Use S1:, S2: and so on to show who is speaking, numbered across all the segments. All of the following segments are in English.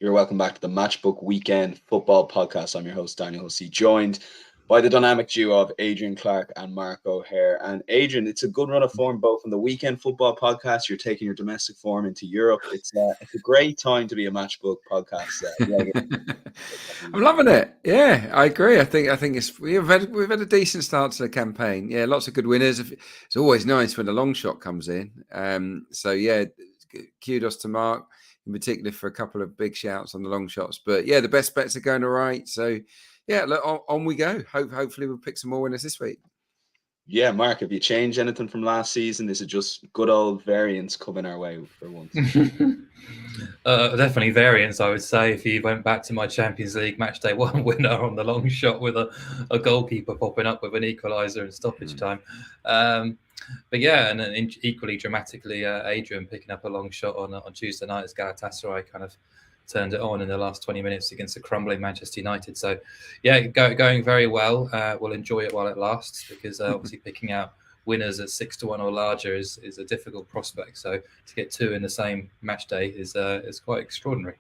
S1: You're welcome back to the Matchbook Weekend Football Podcast. I'm your host, Daniel Hussey, joined by the dynamic duo of Adrian Clarke and Mark O'Hare. And Adrian, it's a good run of form both in the Weekend Football Podcast. You're taking your domestic form into Europe. It's a great time to be a Matchbook podcast.
S2: I'm loving it. Yeah, I agree. I think we've had a decent start to the campaign. Yeah, lots of good winners. It's always nice when a long shot comes in. So yeah, kudos to Mark in particular for a couple of big shouts on the long shots. But yeah, the best bets are going all right. So yeah, look, on we go. Hopefully we'll pick some more winners this week.
S1: Yeah, Mark, have you changed anything from last season? Is it just good old variance coming our way for once?
S3: Definitely variance, I would say. If you went back to my Champions League matchday one winner on the long shot with a goalkeeper popping up with an equaliser in stoppage time. But yeah, and then equally dramatically, Adrian picking up a long shot on Tuesday night as Galatasaray kind of turned it on in the last 20 minutes against a crumbling Manchester United. So yeah, going very well. We'll enjoy it while it lasts, because obviously picking out winners at 6-1 or larger is a difficult prospect. So to get two in the same match day is quite extraordinary.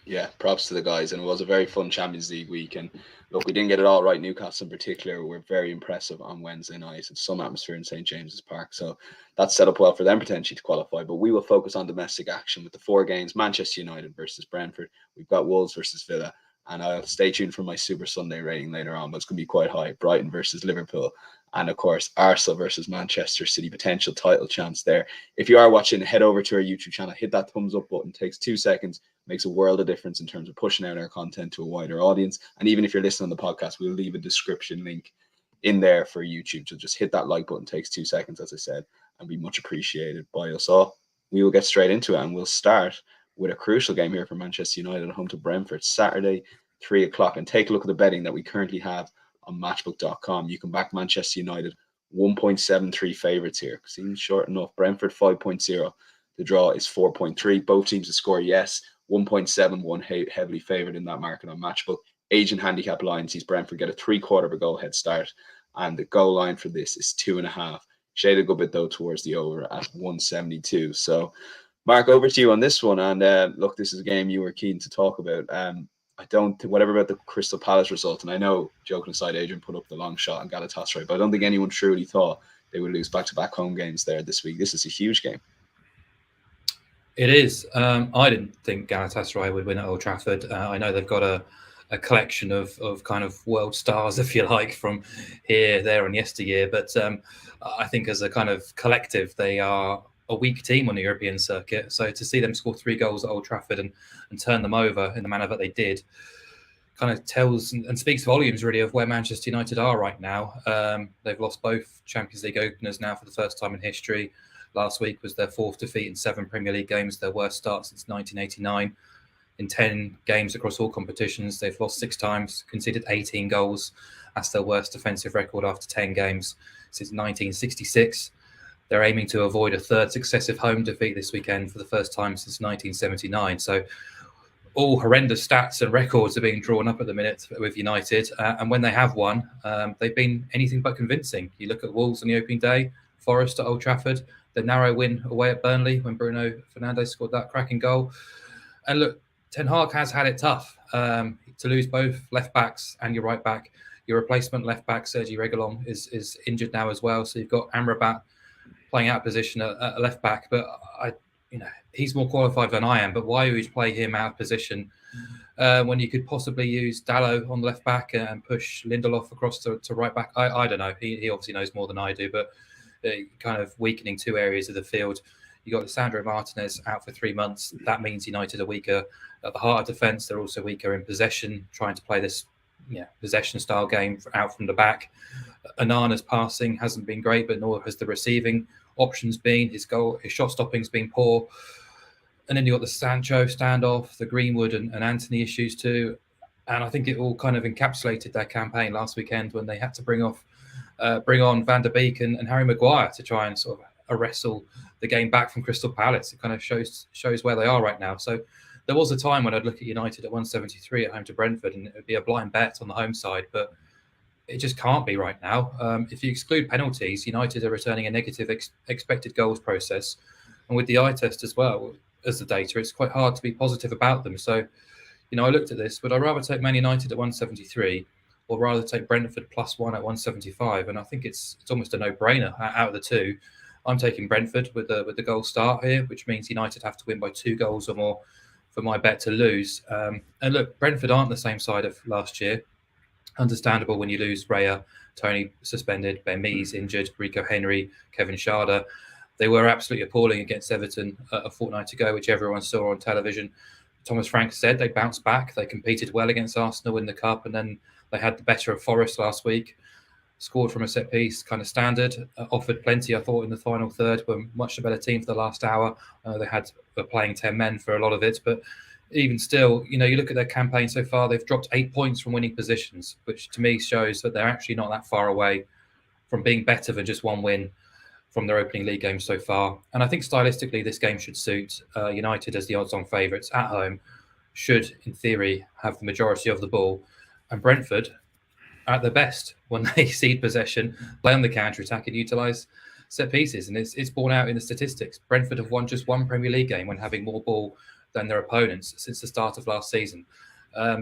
S1: Yeah, props to the guys. And it was a very fun Champions League week. And look, we didn't get it all right. Newcastle in particular were very impressive on Wednesday night. It's some atmosphere in St. James's Park. So that's set up well for them potentially to qualify. But we will focus on domestic action with the 4 games: Manchester United versus Brentford. We've got Wolves versus Villa. And I'll stay tuned for my Super Sunday rating later on, but it's going to be quite high. Brighton versus Liverpool. And of course, Arsenal versus Manchester City, potential title chance there. If you are watching, head over to our YouTube channel, hit that thumbs up button. It takes 2 seconds, makes a world of difference in terms of pushing out our content to a wider audience. And even if you're listening on the podcast, we'll leave a description link in there for YouTube. So just hit that like button, it takes 2 seconds, as I said, and be much appreciated by us all. We will get straight into it, and we'll start with a crucial game here for Manchester United at home to Brentford, Saturday, 3 o'clock. And take a look at the betting that we currently have on matchbook.com. You can back Manchester United 1.73 favourites here. Seems short enough. Brentford 5.0. The draw is 4.3. Both teams to score, yes. 1.71 heavily favoured in that market on Matchbook. Agent handicap line sees Brentford get a 3/4 of a goal head start. And the goal line for this is 2.5. Shaded a good bit though towards the over at 172. So Mark, over to you on this one. And look, this is a game you were keen to talk about. I don't think whatever about the Crystal Palace result, and I know, joking aside, Adrian put up the long shot on Galatasaray, but I don't think anyone truly thought they would lose back-to-back home games there this week. This is a huge game.
S3: It is. I didn't think Galatasaray would win at Old Trafford. I know they've got a collection of kind of world stars, if you like, from here, there, and yesteryear. But I think as a kind of collective, they are a weak team on the European circuit. So to see them score 3 goals at Old Trafford and turn them over in the manner that they did kind of tells and speaks volumes really of where Manchester United are right now. They've lost both Champions League openers now for the first time in history. Last week was their 4th defeat in 7 Premier League games, their worst start since 1989. In 10 games across all competitions, they've lost 6 times, conceded 18 goals. That's their worst defensive record after 10 games since 1966. They're aiming to avoid a 3rd successive home defeat this weekend for the first time since 1979. So all horrendous stats and records are being drawn up at the minute with United. And when they have won, they've been anything but convincing. You look at Wolves on the opening day, Forest at Old Trafford, the narrow win away at Burnley when Bruno Fernandes scored that cracking goal. And look, Ten Hag has had it tough to lose both left backs and your right back. Your replacement left back, Sergi Reguilon, is injured now as well. So you've got Amrabat playing out of position at left back, but he's more qualified than I am. But why would you play him out of position when you could possibly use Dalot on the left back and push Lindelof across to right back? I don't know. He obviously knows more than I do, but kind of weakening 2 areas of the field. You got Sandro Martinez out for 3 months. That means United are weaker at the heart of defence. They're also weaker in possession, trying to play this possession style game out from the back. Onana's passing hasn't been great, but nor has the receiving options been. His shot stopping's been poor. And then you got the Sancho standoff, the Greenwood and Anthony issues too. And I think it all kind of encapsulated their campaign last weekend when they had to bring on Van der Beek and Harry Maguire to try and sort of wrestle the game back from Crystal Palace. It kind of shows where they are right now. So there was a time when I'd look at United at 173 at home to Brentford and it would be a blind bet on the home side, but it just can't be right now. If you exclude penalties, United are returning a negative expected goals process. And with the eye test as well, as the data, it's quite hard to be positive about them. So, I looked at this. Would I rather take Man United at 173 or rather take Brentford +1 at 175? And I think it's almost a no-brainer out of the two. I'm taking Brentford with the goal start here, which means United have to win by 2 goals or more for my bet to lose. And look, Brentford aren't the same side of last year. Understandable when you lose Raya, Tony suspended, Ben Mees injured, Rico Henry, Kevin Schade. They were absolutely appalling against Everton a fortnight ago, which everyone saw on television. Thomas Frank said they bounced back. They competed well against Arsenal in the Cup, and then they had the better of Forest last week. Scored from a set piece, kind of standard. Offered plenty, I thought, in the final third. Were much the better team for the last hour. They were playing 10 men for a lot of it, but even still, you look at their campaign so far, they've dropped 8 points from winning positions, which to me shows that they're actually not that far away from being better than just one win from their opening league game so far. And I think stylistically, this game should suit United as the odds-on favourites at home, should, in theory, have the majority of the ball. And Brentford, at their best, when they cede possession, play on the counter-attack and utilise set pieces. And it's borne out in the statistics. Brentford have won just one Premier League game when having more ball than their opponents since the start of last season.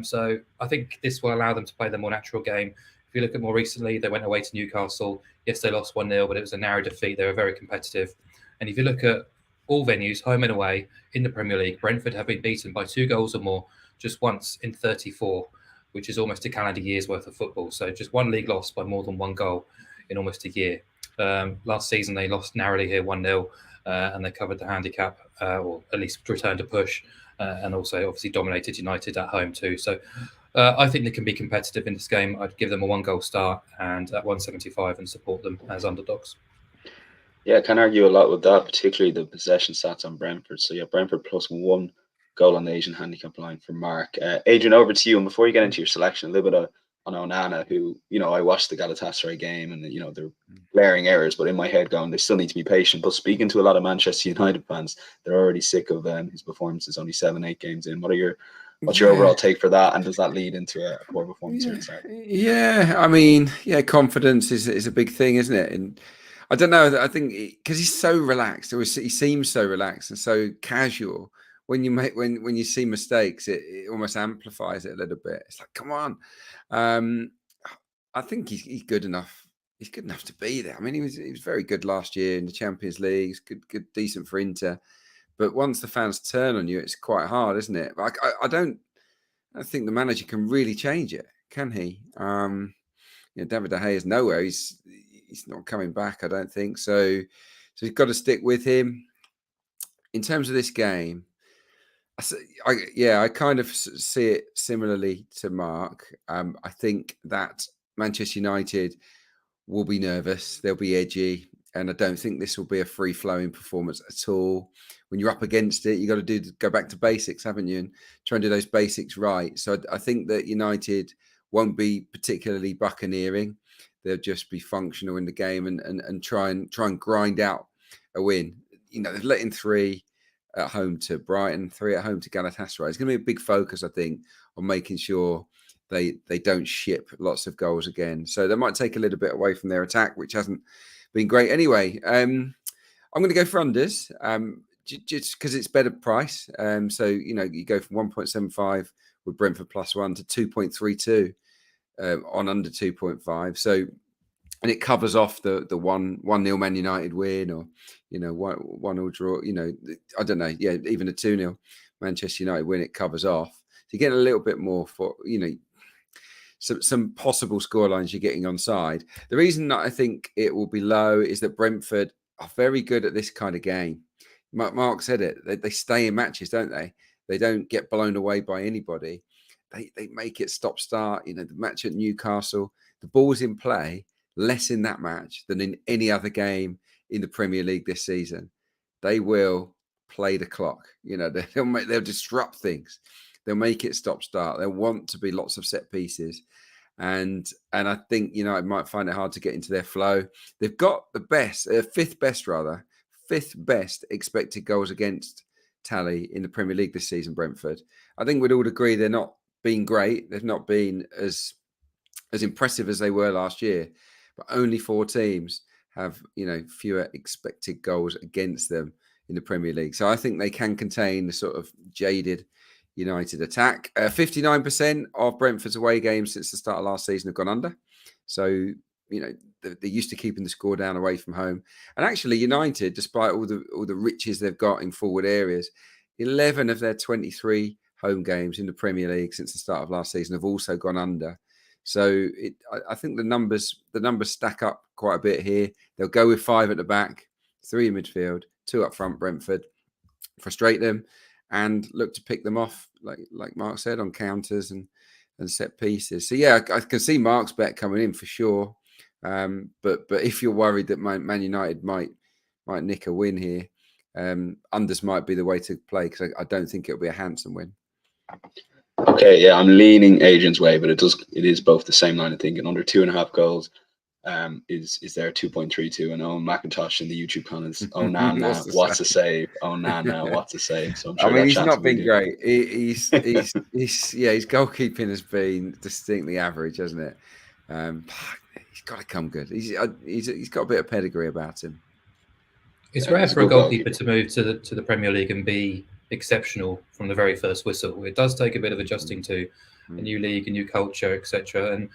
S3: So I think this will allow them to play their more natural game. If you look at more recently, they went away to Newcastle. Yes, they lost 1-0, but it was a narrow defeat. They were very competitive. And if you look at all venues, home and away, in the Premier League, Brentford have been beaten by 2 goals or more just once in 34, which is almost a calendar year's worth of football. So just one league loss by more than 1 goal in almost a year. Last season, they lost narrowly here 1-0, and they covered the handicap, or at least returned a push, and also obviously dominated United at home too. So I think they can be competitive in this game. I'd give them a 1-goal start and at 175 and support them as underdogs.
S1: Yeah, I can argue a lot with that, particularly the possession stats on Brentford. So yeah, Brentford +1 goal on the Asian handicap line for Mark. Adrian, over to you. And before you get into your selection, a little bit on Onana, who, I watched the Galatasaray game and, there were glaring errors, but in my head going, they still need to be patient. But speaking to a lot of Manchester United fans, they're already sick of his performances only 7-8 games in. What's your overall take for that? And does that lead into a poor performance here inside?
S2: Yeah, I mean, confidence is a big thing, isn't it? And I don't know. I think because he's so relaxed, he seems so relaxed and so casual. When you see mistakes, it almost amplifies it a little bit. It's like, come on. I think he's good enough. He's good enough to be there. I mean, he was very good last year in the Champions League. He's good, decent for Inter. But once the fans turn on you, it's quite hard, isn't it? I don't think the manager can really change it, can he? David De Gea is nowhere. He's not coming back, I don't think. So he's got to stick with him. In terms of this game, I kind of see it similarly to Mark. I think that Manchester United will be nervous. They'll be edgy. And I don't think this will be a free-flowing performance at all. When you're up against it, you got to go back to basics, haven't you? And try and do those basics right. So I think that United won't be particularly buccaneering. They'll just be functional in the game and try and grind out a win. They've let in 3 at home to Brighton, 3 at home to Galatasaray. It's going to be a big focus, I think, on making sure they don't ship lots of goals again. So they might take a little bit away from their attack, which hasn't been great anyway. I'm going to go for unders, just because it's better price. So you go from 1.75 with Brentford +1 to 2.32 on under 2.5. So, and it covers off the 1-0 Man United win, or 1-1 draw. I don't know. Yeah, even a 2-0 Manchester United win, it covers off. So you get a little bit more for some possible scorelines you're getting on side. The reason that I think it will be low is that Brentford are very good at this kind of game. Mark said it. They stay in matches, don't they? They don't get blown away by anybody. They make it stop-start. The match at Newcastle, the ball's in play less in that match than in any other game in the Premier League this season. They will play the clock. They'll disrupt things. They'll make it stop-start. They'll want to be lots of set pieces. And I think, I might find it hard to get into their flow. They've got the best, fifth best expected goals against tally in the Premier League this season, Brentford. I think we'd all agree they're not been great. They've not been as impressive as they were last year. But only 4 teams have, fewer expected goals against them in the Premier League. So I think they can contain the sort of jaded United attack. 59% of Brentford's away games since the start of last season have gone under. So, they're used to keeping the score down away from home. And actually, United, despite all the riches they've got in forward areas, 11 of their 23 home games in the Premier League since the start of last season have also gone under. So I think the numbers stack up quite a bit here. They'll go with 5 at the back, 3 in midfield, 2 up front, Brentford, frustrate them and look to pick them off, like Mark said, on counters and set pieces. So yeah, I can see Mark's bet coming in for sure. But if you're worried that Man United might nick a win here, unders might be the way to play, because I don't think it'll be a handsome win.
S1: Okay, yeah, I'm leaning Adrian's way, but it is both the same line of thinking. Under 2.5 goals is there 2.32, and Owen McIntosh in the YouTube comments, oh nah, what's a save? Oh nah, what's a save? So I'm sure
S2: he's not been great. He's his goalkeeping has been distinctly average, hasn't it? He's got to come good. He's got a bit of pedigree about him.
S3: It's rare for a goalkeeper to move to the Premier League and be exceptional from the very first whistle. It does take a bit of adjusting to a new league, a new culture, etc. And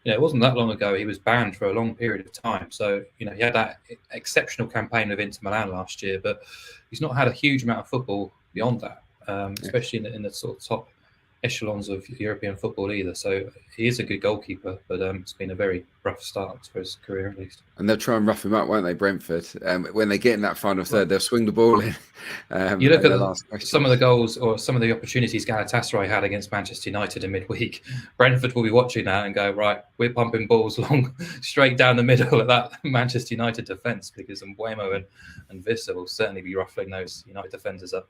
S3: it wasn't that long ago he was banned for a long period of time. So he had that exceptional campaign with Inter Milan last year, but he's not had a huge amount of football beyond that, especially in the sort of top echelons of European football either. So he is a good goalkeeper, but it's been a very rough start for his career at least.
S2: And they'll try and rough him up, won't they, Brentford? When they get in that final third, they'll swing the ball in.
S3: You look at some of the goals or some of the opportunities Galatasaray had against Manchester United in midweek. Brentford will be watching that and go, right, we're pumping balls long straight down the middle of that Manchester United defence, because Mbeumo and Vissa will certainly be ruffling those United defenders up.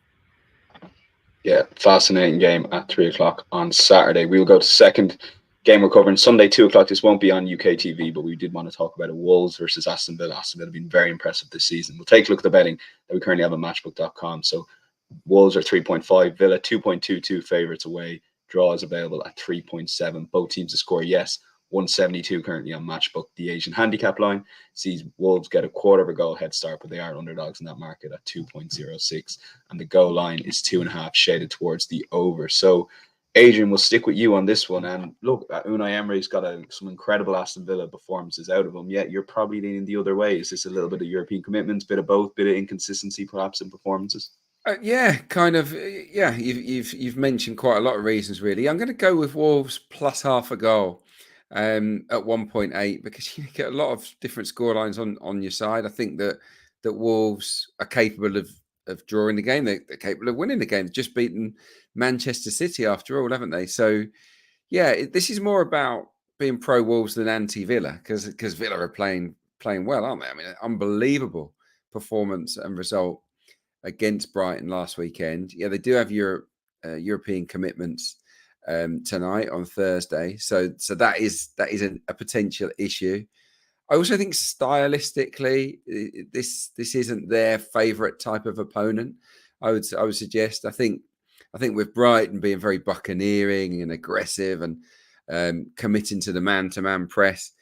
S1: Yeah, fascinating game at 3:00 on Saturday. We'll go to second game we're covering Sunday, 2:00. This won't be on UK TV, but we did want to talk about it. Wolves versus Aston Villa. Aston Villa have been very impressive this season. We'll take a look at the betting that we currently have on Matchbook.com. So Wolves are 3.5, Villa 2.22 favourites away. Draw is available at 3.7. Both teams to score, yes. 172 currently on Matchbook. The Asian handicap line sees Wolves get a quarter of a goal head start, but they are underdogs in that market at 2.06. And the goal line is 2.5, shaded towards the over. So Adrian, we'll stick with you on this one. And look, Unai Emery's got some incredible Aston Villa performances out of him. Yet you're probably leaning the other way. Is this a little bit of European commitments, bit of both, bit of inconsistency perhaps in performances?
S2: Yeah, kind of. Yeah, you've mentioned quite a lot of reasons, really. I'm going to go with Wolves plus half a goal at 1.8, because you get a lot of different scorelines on your side. I think that Wolves are capable of drawing the game. They're capable of winning the game. They've just beaten Manchester City after all, haven't they? So yeah, this is more about being pro Wolves than anti Villa, because Villa are playing well, aren't they? I mean, unbelievable performance and result against Brighton last weekend. Yeah, they do have European commitments tonight on Thursday, so that is a potential issue. I also think stylistically, this isn't their favourite type of opponent. I would suggest. I think with Brighton being very buccaneering and aggressive and committing to the man-to-man press,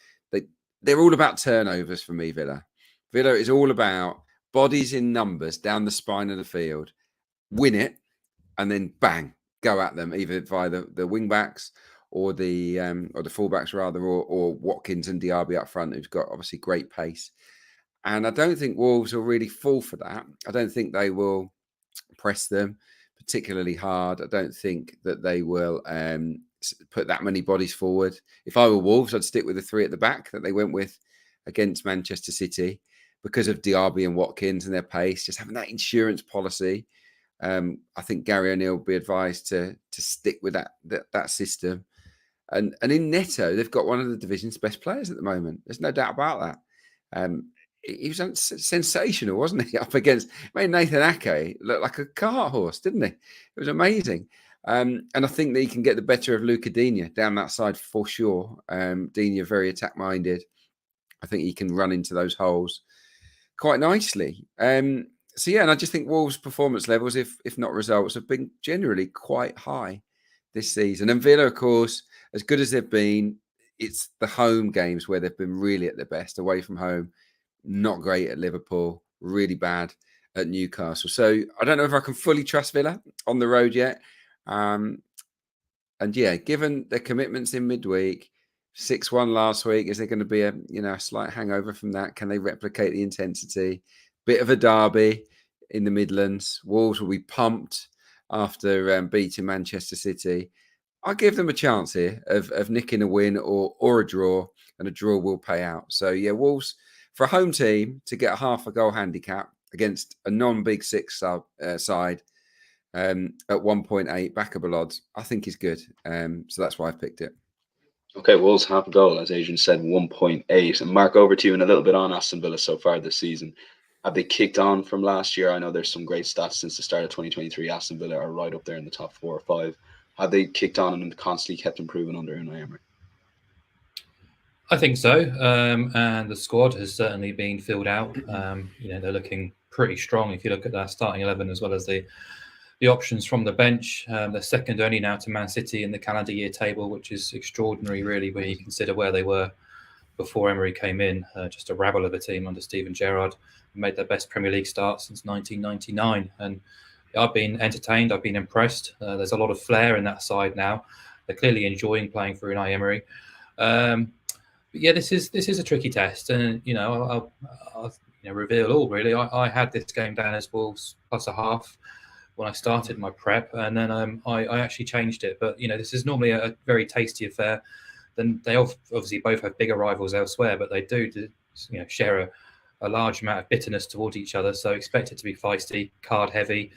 S2: they're all about turnovers for me. Villa is all about bodies in numbers down the spine of the field, win it, and then bang, go at them, either via the wing backs or the fullbacks rather, or Watkins and Diaby up front, who's got obviously great pace. And I don't think Wolves will really fall for that. I don't think they will press them particularly hard. I don't think that they will put that many bodies forward. If I were Wolves, I'd stick with the 3 at the back that they went with against Manchester City, because of Diaby and Watkins and their pace, just having that insurance policy. I think Gary O'Neill will be advised to stick with that system. And in Neto, they've got one of the division's best players at the moment. There's no doubt about that. He was sensational, wasn't he? Up against, made Nathan Ake look like a cart horse, didn't he? It was amazing. And I think that he can get the better of Luca Digne down that side for sure. Digne very attack-minded. I think he can run into those holes quite nicely. So yeah, and I just think Wolves' performance levels, if not results, have been generally quite high this season. And Villa, of course, as good as they've been, it's the home games where they've been really at their best. Away from home, not great at Liverpool, really bad at Newcastle. So I don't know if I can fully trust Villa on the road yet. And yeah, given their commitments in midweek, 6-1 last week, is there going to be a slight hangover from that? Can they replicate the intensity? Bit of a derby in the Midlands. Wolves will be pumped after beating Manchester City. I'll give them a chance here of nicking a win or a draw, and a draw will pay out. So yeah, Wolves for a home team to get a half a goal handicap against a non-Big Six side at 1.8 backable odds, I think is good. So that's why I've picked it.
S1: Okay, Wolves half a goal, as Adrian said, 1.8. And Mark, over to you and a little bit on Aston Villa so far this season. Have they kicked on from last year? I know there's some great stats since the start of 2023. Aston Villa are right up there in the top 4 or 5. Have they kicked on and constantly kept improving under Unai Emery?
S3: I think so. And the squad has certainly been filled out. They're looking pretty strong if you look at their starting 11 as well as the options from the bench. They're second only now to Man City in the calendar year table, which is extraordinary, really, when you consider where they were before Emery came in. Just a rabble of a team under Steven Gerrard. Made their best Premier League start since 1999. And I've been entertained. I've been impressed. There's a lot of flair in that side now. They're clearly enjoying playing for Unai Emery. But yeah, this is a tricky test. And, I'll reveal all, really. I had this game down as Wolves plus a half when I started my prep, and then I actually changed it. But this is normally a very tasty affair. Then they obviously both have bigger rivals elsewhere, but they do share a large amount of bitterness towards each other. So expect it to be feisty, card heavy,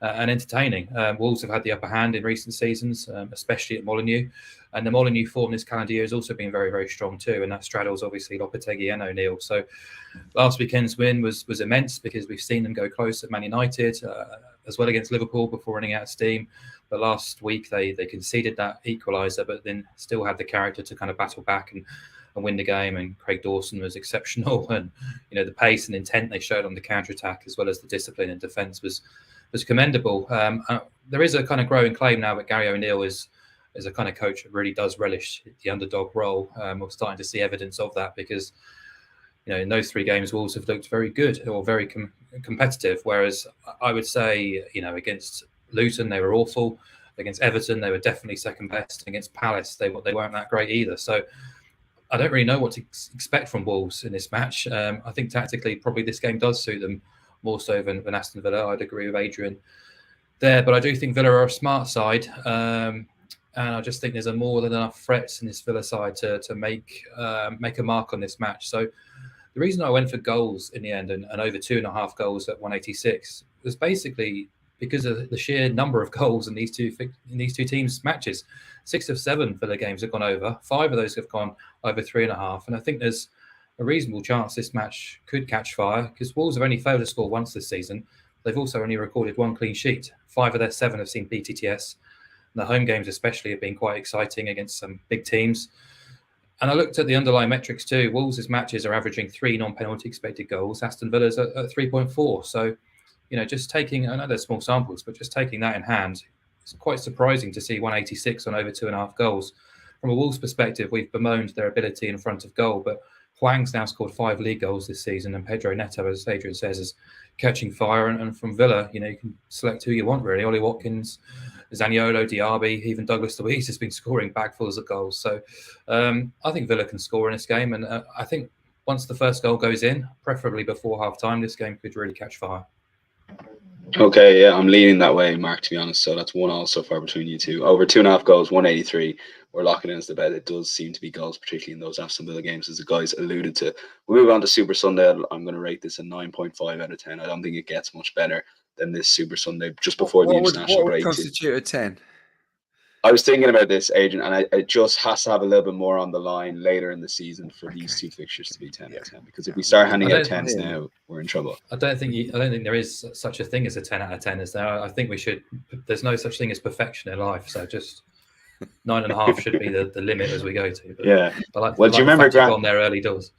S3: and entertaining. Wolves have had the upper hand in recent seasons, especially at Molineux, and the Molineux form this calendar year has also been very, very strong too, and that straddles obviously Lopetegui and O'Neill. So last weekend's win was immense because we've seen them go close at Man United, as well against Liverpool before running out of steam. But last week they conceded that equaliser, but then still had the character to kind of battle back and win the game. And Craig Dawson was exceptional, and the pace and intent they showed on the counter-attack as well as the discipline in defence was commendable. There is a kind of growing claim now that Gary O'Neill is a kind of coach that really does relish the underdog role. We're starting to see evidence of that because in those 3 games, Wolves have looked very good or very competitive. Whereas I would say, against Luton, they were awful. Against Everton, they were definitely second best. Against Palace, they weren't that great either. So I don't really know what to expect from Wolves in this match. I think tactically, probably this game does suit them more so than Aston Villa. I'd agree with Adrian there. But I do think Villa are a smart side. And I just think there's more than enough threats in this Villa side to make a mark on this match. So the reason I went for goals in the end and over 2.5 goals at 186 was basically because of the sheer number of goals in these two teams' matches. 6 of 7 Villa games have gone over. 5 of those have gone over 3.5. And I think there's a reasonable chance this match could catch fire because Wolves have only failed to score once this season. They've also only recorded 1 clean sheet. 5 of their 7 have seen BTTS. The home games especially have been quite exciting against some big teams. And I looked at the underlying metrics too. Wolves' matches are averaging 3 non-penalty expected goals. Aston Villa's at 3.4. So, just taking, I know they're small samples, but just taking that in hand, it's quite surprising to see 186 on over 2.5 goals. From a Wolves perspective, we've bemoaned their ability in front of goal, but Hwang's now scored 5 league goals this season, and Pedro Neto, as Adrian says, is catching fire. And from Villa, you can select who you want, really. Ollie Watkins, Zaniolo, Diaby, even Douglas Luiz has been scoring bagfuls of goals. So I think Villa can score in this game. And I think once the first goal goes in, preferably before half-time, this game could really catch fire.
S1: Okay, yeah, I'm leaning that way, Mark, to be honest. So that's 1-1 so far between you two. Over 2.5 goals, 183. We're locking in as the bet. It does seem to be goals, particularly in those Aston Villa games, as the guys alluded to. We move on to Super Sunday. I'm going to rate this a 9.5 out of 10. I don't think it gets much better than this Super Sunday just before the international break.
S2: What would constitute a 10?
S1: I was thinking about this, Adrian, and it just has to have a little bit more on the line later in the season for these 2 fixtures to be 10 out of 10. Because if we start handing out 10s now, we're in trouble.
S3: I don't think there is such a thing as a 10 out of 10, is there? I think we should. There's no such thing as perfection in life, so just 9.5 should be the limit as we go to. But
S1: yeah.
S3: Do you remember
S1: on their early doors?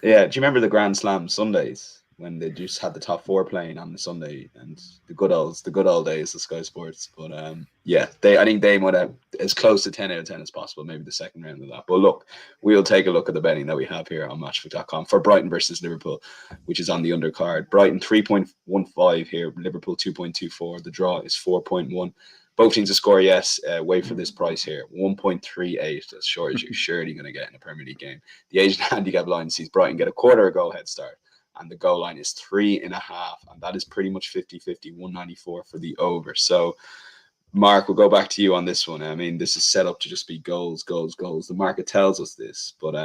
S1: Yeah. Do you remember the Grand Slam Sundays when they just had the top 4 playing on the Sunday, and the good old days of Sky Sports. But I think they might have as close to 10 out of 10 as possible, maybe the second round of that. But look, we'll take a look at the betting that we have here on Matchbook.com for Brighton versus Liverpool, which is on the undercard. Brighton 3.15 here, Liverpool 2.24. The draw is 4.1. Both teams to score, yes. Wait for this price here. 1.38, as short as you're surely going to get in a Premier League game. The Asian handicap line sees Brighton get a quarter a goal head start, and the goal line is 3.5, and that is pretty much 50-50, 194 for the over. So, Mark, we'll go back to you on this one. I mean, this is set up to just be goals. The market tells us this, but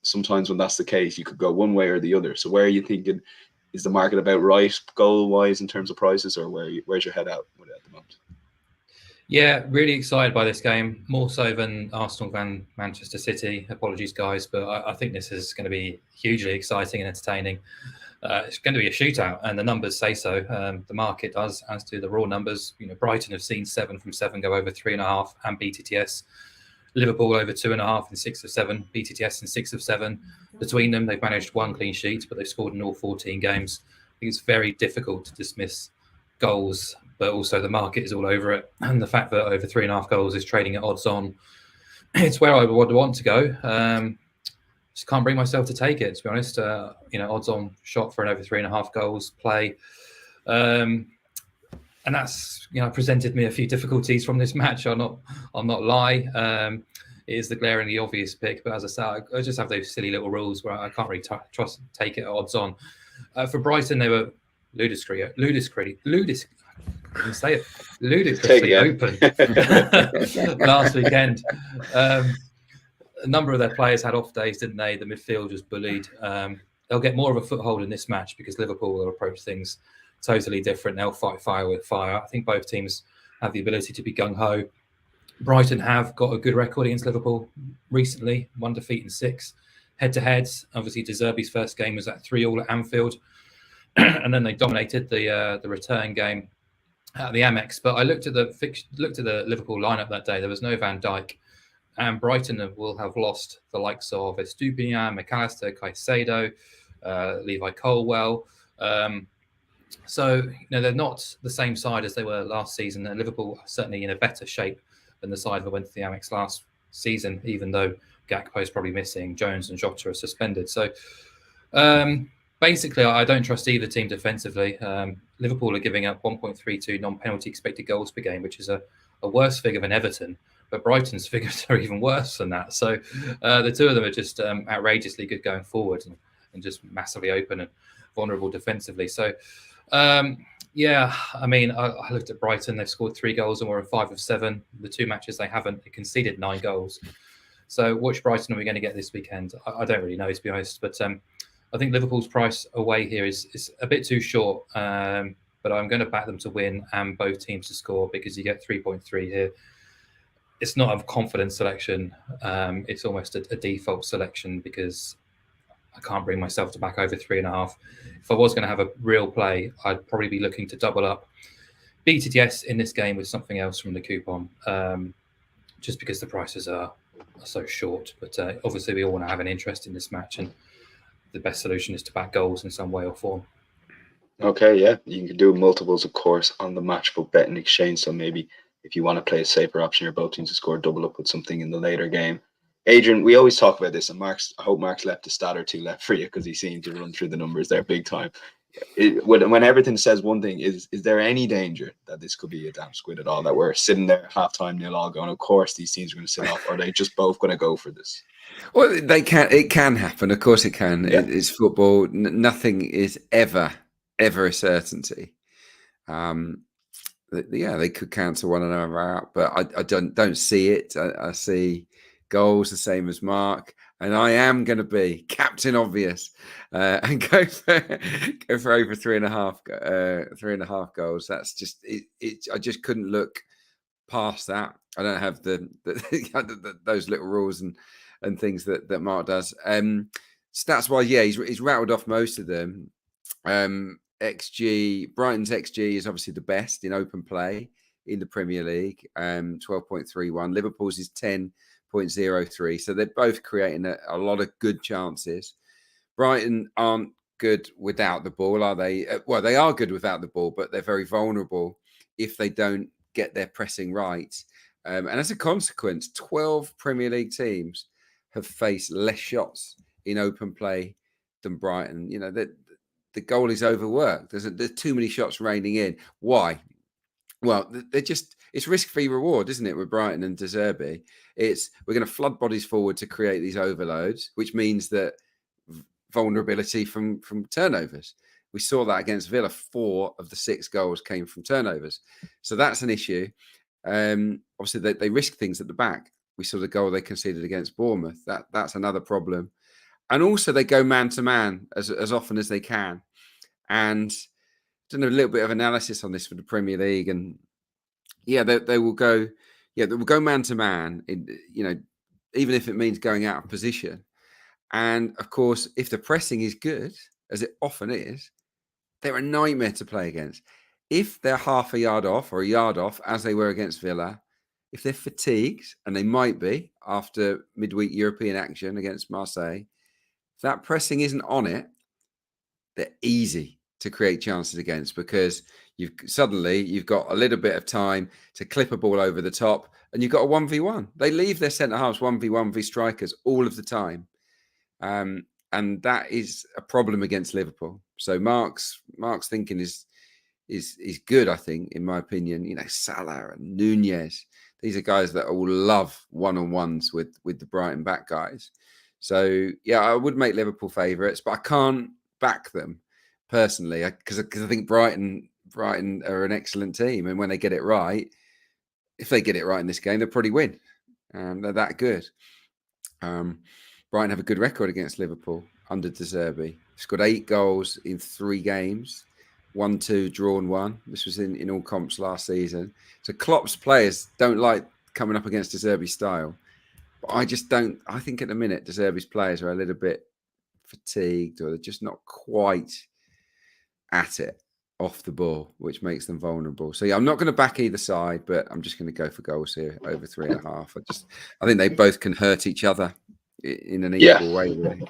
S1: sometimes when that's the case, you could go one way or the other. So where are you thinking? Is the market about right goal-wise in terms of prices, or where's your head out with it at the moment?
S3: Yeah, really excited by this game, more so than Arsenal than Manchester City. Apologies, guys, but I think this is going to be hugely exciting and entertaining. It's going to be a shootout, and the numbers say so. The market does, as do the raw numbers. Brighton have seen 7 from 7 go over 3.5 and BTTS. Liverpool over 2.5 and 6 of 7, BTTS and 6 of 7. Between them, they've managed 1 clean sheet, but they've scored in all 14 games. I think it's very difficult to dismiss goals, but also the market is all over it. And the fact that over 3.5 goals is trading at odds on, it's where I would want to go. Just can't bring myself to take it, to be honest. Odds on shot for an over 3.5 goals play. And that's, presented me a few difficulties from this match. I'll not lie. It is the glaringly obvious pick, but as I say, I just have those silly little rules where I can't really take it at odds on. For Brighton, they were ludicrously open last weekend. A number of their players had off days, didn't they? The midfield was bullied. They'll get more of a foothold in this match because Liverpool will approach things totally different. They'll fight fire with fire. I think both teams have the ability to be gung-ho. Brighton have got a good record against Liverpool recently, 1 defeat and 6 head-to-heads. Obviously, De Zerbi's first game was at 3-3 at Anfield. And then they dominated the return game at the Amex. But I looked at the Liverpool lineup that day. There was no Van Dijk, and Brighton will have lost the likes of Estupiñán, McAllister, Caicedo, Levi Colwell. So they're not the same side as they were last season. And Liverpool are certainly in a better shape than the side that went to the Amex last season, even though Gakpo is probably missing, Jones and Jota are suspended. So. Basically, I don't trust either team defensively. Liverpool are giving up 1.32 non-penalty expected goals per game, which is a worse figure than Everton. But Brighton's figures are even worse than that. So the two of them are just outrageously good going forward and just massively open and vulnerable defensively. So, I looked at Brighton. They've scored 3 goals and we're in 5 of 7. The 2 matches they haven't, they conceded 9 goals. So which Brighton are we going to get this weekend? I don't really know, to be honest. But I think Liverpool's price away here is a bit too short, but I'm going to back them to win and both teams to score because you get 3.3 here. It's not a confident selection. It's almost a default selection because I can't bring myself to back over 3.5. If I was going to have a real play, I'd probably be looking to double up BTTS in this game with something else from the coupon, just because the prices are so short. But obviously we all want to have an interest in this match, and the best solution is to back goals in some way or form.
S1: Okay, yeah. You can do multiples, of course, on the Matchbook betting exchange. So maybe if you want to play a safer option, your both teams to score double up with something in the later game. Adrian, we always talk about this, and I hope Mark's left a stat or two left for you because he seemed to run through the numbers there big time. When everything says one thing, is there any danger that this could be a damn squid at all, that we're sitting there at halftime 0-0 going, of course these teams are going to sit off, or are they just both going to go for this?
S2: Well, it can happen. Of course it can. Yeah. It's football. Nothing is ever a certainty. They could cancel one another out, but I don't see it. I see goals the same as Mark, and I am going to be Captain Obvious and go for over 3.5 goals. That's just it. I just couldn't look past that. I don't have those little rules and things that Mark does. Stats wise, yeah, he's rattled off most of them. XG, Brighton's XG is obviously the best in open play in the Premier League, 12.31. Liverpool's is 10.03. So they're both creating a lot of good chances. Brighton aren't good without the ball, are they? Well, they are good without the ball, but they're very vulnerable if they don't get their pressing right. And as a consequence, 12 Premier League teams have faced less shots in open play than Brighton. You know, the goal is overworked. There's too many shots raining in. Why? Well, it's risk-free reward, isn't it, with Brighton and De Zerbi? We're going to flood bodies forward to create these overloads, which means that vulnerability from turnovers. We saw that against Villa. 4 of the 6 goals came from turnovers. So that's an issue. Obviously, they risk things at the back. We saw the goal they conceded against Bournemouth. That's another problem. And also, they go man-to-man as often as they can. And done a little bit of analysis on this for the Premier League, and they will go man to man, even if it means going out of position. And of course, if the pressing is good, as it often is, they're a nightmare to play against. If they're half a yard off or a yard off, as they were against Villa, if they're fatigued, and they might be after midweek European action against Marseille, if that pressing isn't on it, they're easy to create chances against, because you've got a little bit of time to clip a ball over the top, and you've got a 1v1. They leave their centre halves 1v1 v strikers all of the time, and that is a problem against Liverpool. So Mark's thinking is good, I think, in my opinion. You know, Salah and Nunez, these are guys that all love one-on-ones with the Brighton back guys. So yeah, I would make Liverpool favourites, but I can't back them personally, because I think Brighton are an excellent team, and when they get it right, if they get it right in this game, they'll probably win. They're that good. Brighton have a good record against Liverpool under De Zerbi. Scored 8 goals in 3 games, 1-2, drawn 1. This was in all comps last season. So Klopp's players don't like coming up against De Zerbi's style. But I just don't. I think at the minute, De Zerbi's players are a little bit fatigued, or they're just not quite at it off the ball, which makes them vulnerable. So yeah, I'm not going to back either side, but I'm just going to go for goals here over 3.5. I think they both can hurt each other in an equal way. Really.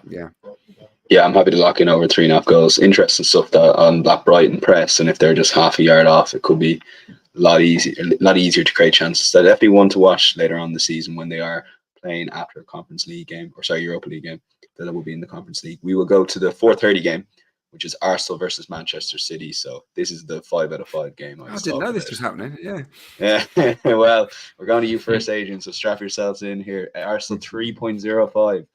S1: Yeah, I'm happy to lock in over 3.5 goals. Interesting stuff that on that Brighton press, and if they're just half a yard off, it could be a lot easier to create chances. So definitely one to watch later on in the season when they are playing after a Conference League game, Europa League game. That will be in the Conference League. We will go to the 4:30 game, which is Arsenal versus Manchester City. So this is the 5 out of 5 game.
S2: I didn't know this was happening.
S1: Yeah. Well, we're going to you first, Adrian. So strap yourselves in here. Arsenal 3.05.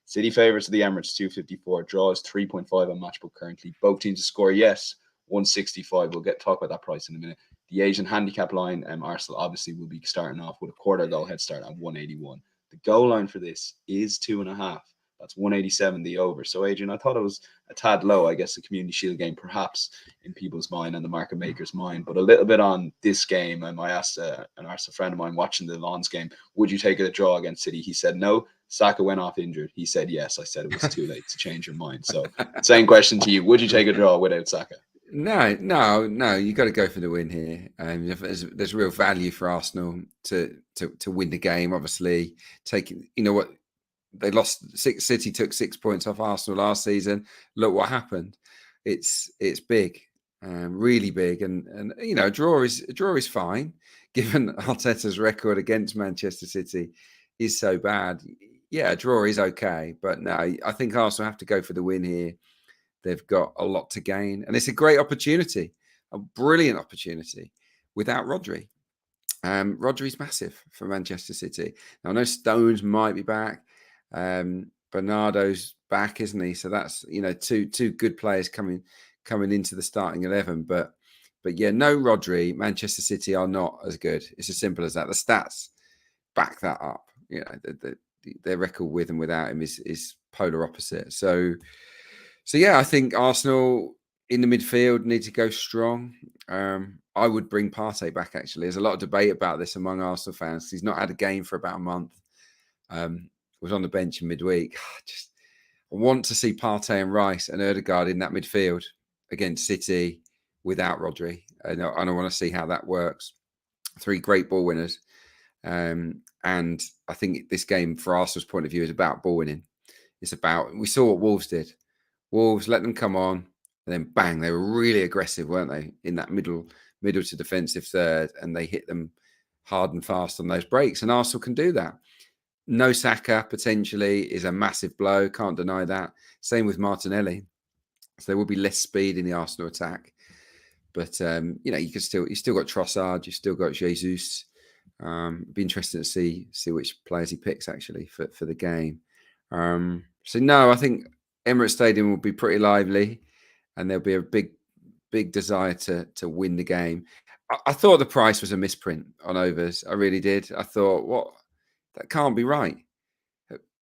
S1: City favourites of the Emirates 254. Draws 3.5 on Matchbook currently. Both teams to score, yes, 165. We'll talk about that price in a minute. The Asian handicap line, Arsenal obviously will be starting off with a quarter goal head start at 181. The goal line for this is 2.5. That's 187, the over. So, Adrian, I thought it was a tad low, I guess, the Community Shield game, perhaps in people's mind and the market makers' mind. But a little bit on this game, I asked an Arsenal friend of mine watching the Lons game, would you take a draw against City? He said no. Saka went off injured. He said yes. I said it was too late to change your mind. So, same question to you. Would you take a draw without Saka?
S2: No. You got to go for the win here. There's real value for Arsenal to win the game. Obviously, taking what. They lost. City took 6 points off Arsenal last season. Look what happened. It's big, really big, and a draw is fine, given Arteta's record against Manchester City is so bad. Yeah, a draw is okay, but no, I think Arsenal have to go for the win here. They've got a lot to gain, and it's a great opportunity, a brilliant opportunity without Rodri. Rodri's massive for Manchester City. Now, I know Stones might be back. Bernardo's back, isn't he? So that's two good players coming into the starting 11. But yeah, no Rodri. Manchester City are not as good. It's as simple as that. The stats back that up. Their record with and without him is polar opposite. So yeah, I think Arsenal in the midfield need to go strong. I would bring Partey back. Actually, there's a lot of debate about this among Arsenal fans. He's not had a game for about a month. Was on the bench in midweek. I want to see Partey and Rice and Ødegaard in that midfield against City without Rodri. And I want to see how that works. 3 great ball winners. And I think this game, from Arsenal's point of view, is about ball winning. It's about, we saw what Wolves did. Wolves let them come on, and then bang, they were really aggressive, weren't they, in that middle to defensive third, and they hit them hard and fast on those breaks. And Arsenal can do that. No Saka potentially is a massive blow. Can't deny that. Same with Martinelli. So there will be less speed in the Arsenal attack. But you still got Trossard, you've still got Jesus. Be interesting to see which players he picks actually for the game. So no, I think Emirates Stadium will be pretty lively, and there'll be a big desire to win the game. I thought the price was a misprint on overs. I really did. I thought, that can't be right.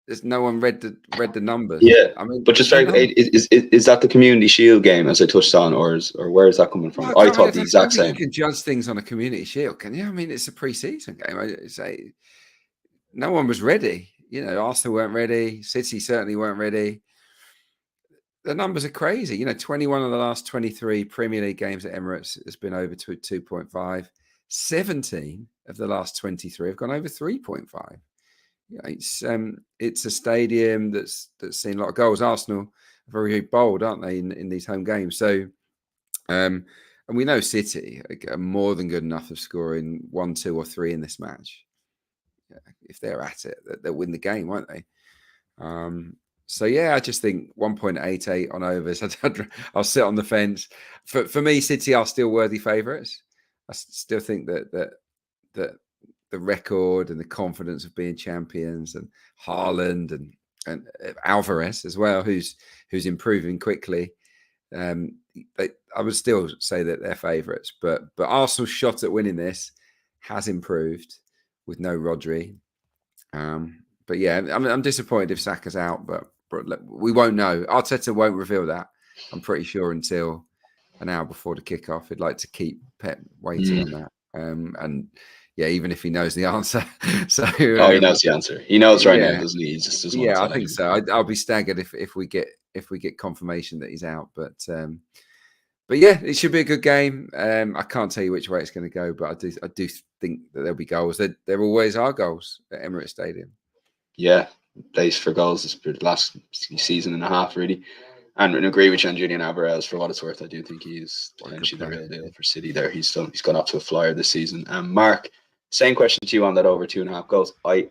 S2: There's no one read the numbers.
S1: Yeah,
S2: I mean,
S1: but just very, is that the Community Shield game as I touched on, or where is that coming from?
S2: Well,
S1: I thought the exact same.
S2: You can judge things on a Community Shield, can you? I mean, it's a pre-season game. I say no one was ready. Arsenal weren't ready. City certainly weren't ready. The numbers are crazy. 21 of the last 23 Premier League games at Emirates has been over 2.5. 17 of the last 23 have gone over 3.5. It's a stadium that's seen a lot of goals. Arsenal are very bold, aren't they, in these home games? So, and we know City are more than good enough of scoring 1, 2, or 3 in this match. If they're at it, they'll win the game, won't they? So yeah, I just think 1.88 on overs. I'll sit on the fence. For me, City are still worthy favourites. I still think that the record and the confidence of being champions, and Haaland and Alvarez as well, who's improving quickly. I would still say that they're favourites, but Arsenal's shot at winning this has improved with no Rodri. But yeah, I'm disappointed if Saka's out, but we won't know. Arteta won't reveal that, I'm pretty sure, until an hour before the kickoff. He'd like to keep Pep waiting on that. And yeah, even if he knows the answer. So
S1: he knows the answer. He knows right now, doesn't he? He just doesn't want to
S2: I think so. I'll be staggered if we get confirmation that he's out. But yeah, it should be a good game. I can't tell you which way it's going to go, but I do think that there'll be goals. There always are goals at Emirates Stadium.
S1: Yeah, place for goals for the last season and a half, really. And I agree with you on Julian Alvarez. For what it's worth, I do think he is potentially the real deal for City there. He's gone up to a flyer this season. And Mark, same question to you on that over 2.5 goals. I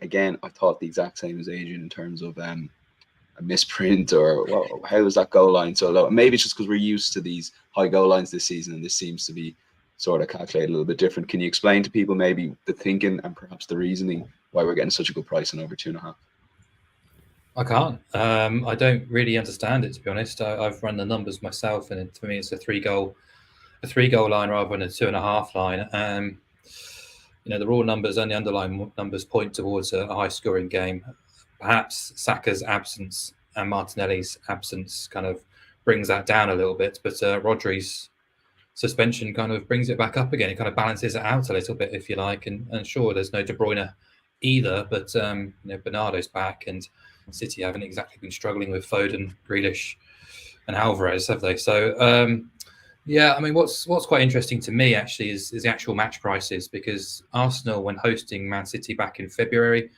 S1: thought the exact same as Adrian in terms of a misprint, or how was that goal line so low? Maybe it's just because we're used to these high goal lines this season, and this seems to be sort of calculated a little bit different. Can you explain to people maybe the thinking and perhaps the reasoning why we're getting such a good price on over 2.5?
S3: I can't. I don't really understand it, to be honest. I've run the numbers myself, and to me, it's a three goal line rather than a 2.5 line. The raw numbers and the underlying numbers point towards a high scoring game. Perhaps Saka's absence and Martinelli's absence kind of brings that down a little bit, but Rodri's suspension kind of brings it back up again. It kind of balances it out a little bit, if you like. And sure, there's no De Bruyne either, but Bernardo's back, and City haven't exactly been struggling with Foden, Grealish, and Alvarez, have they? So yeah, I mean, what's quite interesting to me actually is the actual match prices, because Arsenal, when hosting Man City back in February,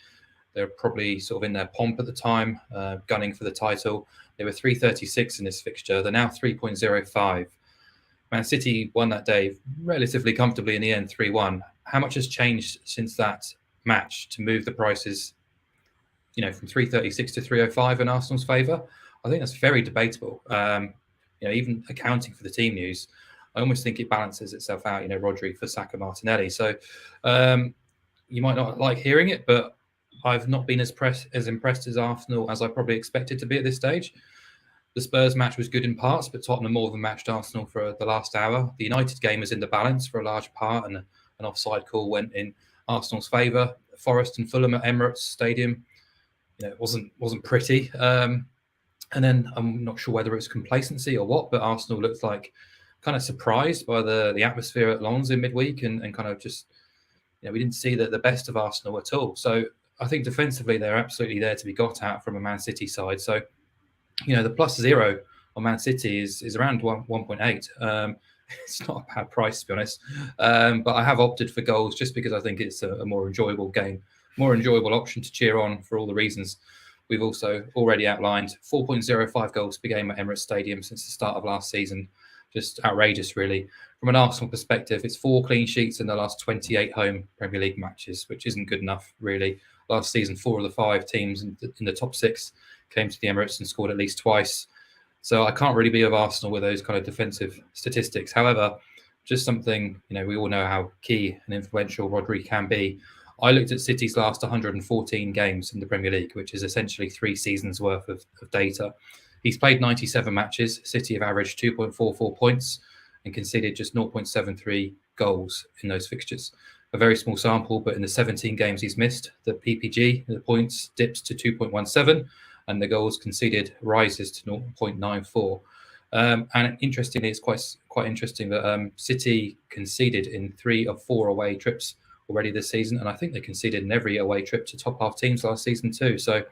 S3: they're probably sort of in their pomp at the time, gunning for the title. They were 3.36 in this fixture. They're now 3.05. Man City won that day relatively comfortably in the end, 3-1. How much has changed since that match to move the prices, from 3.36 to 3.05 in Arsenal's favour? I think that's very debatable. Even accounting for the team news, I almost think it balances itself out. Rodri for Saka, Martinelli. So you might not like hearing it, but I've not been as impressed as Arsenal as I probably expected to be at this stage. The Spurs match was good in parts, but Tottenham more than matched Arsenal for the last hour. The United game was in the balance for a large part, and an offside call went in Arsenal's favour. Forest and Fulham at Emirates Stadium, it wasn't pretty. And then I'm not sure whether it's complacency or what, but Arsenal looked like kind of surprised by the atmosphere at Lens in midweek, and kind of just, we didn't see the best of Arsenal at all. So I think defensively they're absolutely there to be got at from a Man City side. So, the +0 on Man City is around 1.8. It's not a bad price, to be honest. But I have opted for goals just because I think it's a more enjoyable game, more enjoyable option to cheer on for all the reasons we've also already outlined 4.05 goals per game at Emirates Stadium since the start of last season. Just outrageous, really. From an Arsenal perspective, it's 4 clean sheets in the last 28 home Premier League matches, which isn't good enough, really. Last season, 4 of the 5 teams in the top 6 came to the Emirates and scored at least twice. So I can't really be of Arsenal with those kind of defensive statistics. However, just something, we all know how key and influential Rodri can be. I looked at City's last 114 games in the Premier League, which is essentially 3 seasons worth of data. He's played 97 matches. City have averaged 2.44 points and conceded just 0.73 goals in those fixtures. A very small sample, but in the 17 games he's missed, the PPG, the points, dips to 2.17, and the goals conceded rises to 0.94. And interestingly, it's quite interesting that City conceded in 3 of 4 away trips already this season, and I think they conceded in every away trip to top half teams last season too. So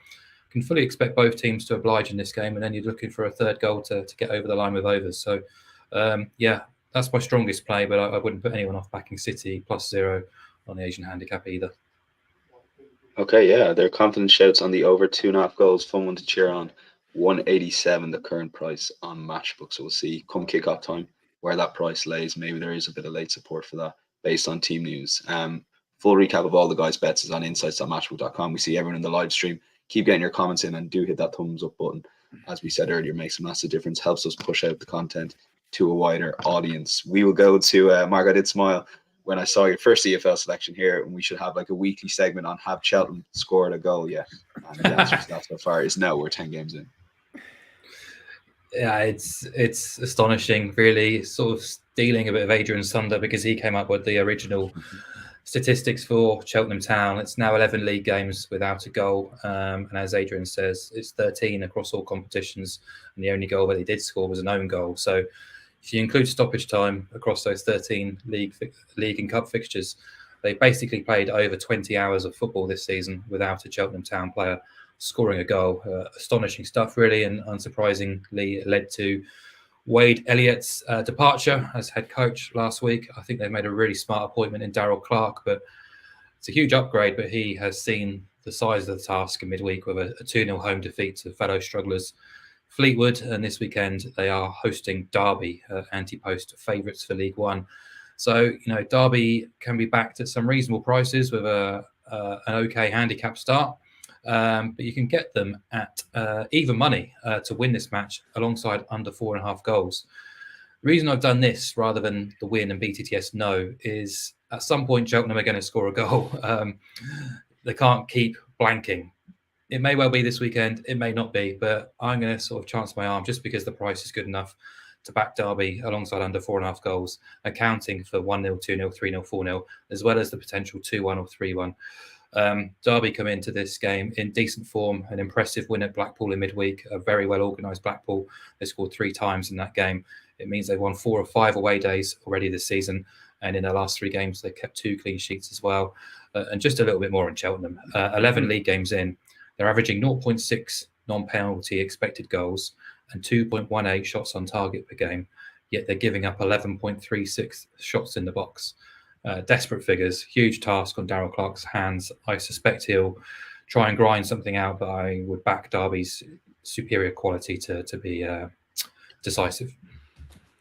S3: can fully expect both teams to oblige in this game, and then you're looking for a third goal to get over the line with overs. So, that's my strongest play, but I wouldn't put anyone off backing City +0 on the Asian handicap either.
S1: Okay, yeah, they're confident shouts on the over 2.5 goals. Fun one to cheer on. 187 the current price on Matchbook. So we'll see come kickoff time where that price lays. Maybe there is a bit of late support for that based on team news. Full recap of all the guys' bets is on insights.matchbook.com. We see everyone in the live stream. Keep getting your comments in and do hit that thumbs up button. As we said earlier, makes a massive difference, helps us push out the content to a wider audience. We will go to Mark. I did smile when I saw your first EFL selection here, and we should have like a weekly segment on have Cheltenham scored a goal yet? And the answer to that so far is no. We're 10 games in.
S3: Yeah, it's astonishing, really. Sort of stealing a bit of Adrian's thunder because he came up with the original statistics for Cheltenham Town. It's now 11 league games without a goal, and as Adrian says, it's 13 across all competitions, and the only goal that he did score was an own goal. So if you include stoppage time across those 13 league and cup fixtures, they basically played over 20 hours of football this season without a Cheltenham Town player scoring a goal. Astonishing stuff, really, and unsurprisingly led to Wade Elliott's departure as head coach last week. I think they made a really smart appointment in Clarke, but it's a huge upgrade. But he has seen the size of the task in midweek with a 2-0 home defeat to fellow strugglers Fleetwood, and this weekend they are hosting Derby, anti-post favourites for League One. So Derby can be backed at some reasonable prices with an okay handicap start. But you can get them at even money to win this match alongside under 4.5 goals. The reason I've done this rather than the win and BTTS no is at some point Cheltenham are going to score a goal. They can't keep blanking. It may well be this weekend, it may not be, but I'm going to sort of chance my arm just because the price is good enough to back Derby alongside under 4.5 goals, accounting for 1-0, 2-0, 3-0, 4-0, as well as the potential 2-1 or 3-1. Derby come into this game in decent form, an impressive win at Blackpool in midweek, a very well organised Blackpool. They scored 3 times in that game. It means they've won 4 of 5 away days already this season. And in their last 3 games, they kept 2 clean sheets as well. And just a little bit more on Cheltenham. 11 league games in, they're averaging 0.6 non-penalty expected goals and 2.18 shots on target per game. Yet they're giving up 11.36 shots in the box. Desperate figures, huge task on Darryl Clarke's hands. I suspect he'll try and grind something out, but I would back Derby's superior quality to be decisive.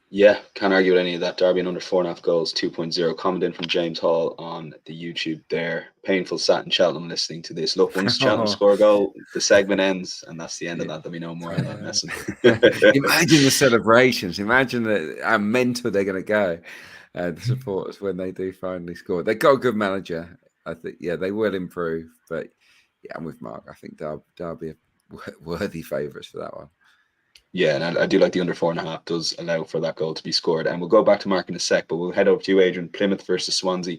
S1: Yeah, can't argue with any of that. Derby and under 4.5 goals, 2.0. Comment in from James Hall on the YouTube there. Painful sat in Cheltenham listening to this. Look, once Cheltenham score a goal, the segment ends, and that's the end of that. There'll be no more of that messing.
S2: Imagine the celebrations. Imagine how mental they're going to go. The supporters when they do finally score. They've got a good manager. I think, they will improve. But I'm with Mark. I think Derby are worthy favourites for that one.
S1: Yeah, and I do like the under 4.5 does allow for that goal to be scored. And we'll go back to Mark in a sec, but we'll head over to you, Adrian. Plymouth versus Swansea.